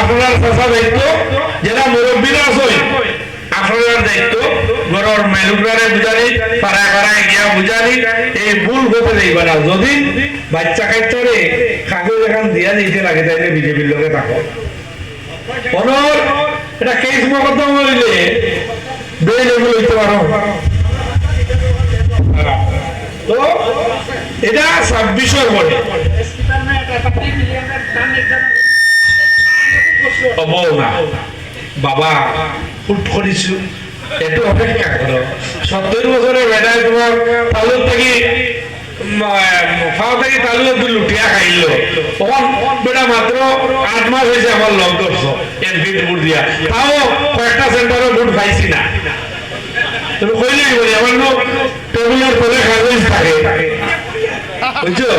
আপনার চাষা দায়িত্ব যেটা মুরব্বীরা আছে আপনার দায়িত্ব ঘরের মেলুকরারে বুঝানি পাড়ায় পাড়ায় গিয়া বুঝানি এই ভুল হতে দেইবা না যদি বাচ্চা কাচ্চারে কাগজ এখান দিয়া দিতে লাগে তাইলে বিজেপির লোকে থাকো অনর এটা কেস মোকদ্দমা হইলে বেল এগুলো হইতে পারো তো এটা 26-এর বলে না বাবা ফুট করিছো একটু অপেক্ষা করো 70 বছরের বেটায় তোমার তালুর থেকে ফাও থেকে তালুর লুটিয়া খাইল তখন বেটা মাত্র 8 মাস হয়েছে আমার লক করছো এমপি ভোট দিয়া তাও কয়েকটা সেন্টারে ভোট পাইছি না তুমি কইলেই বলি আমার টেবিলের তলে কাগজ থাকে বুঝছো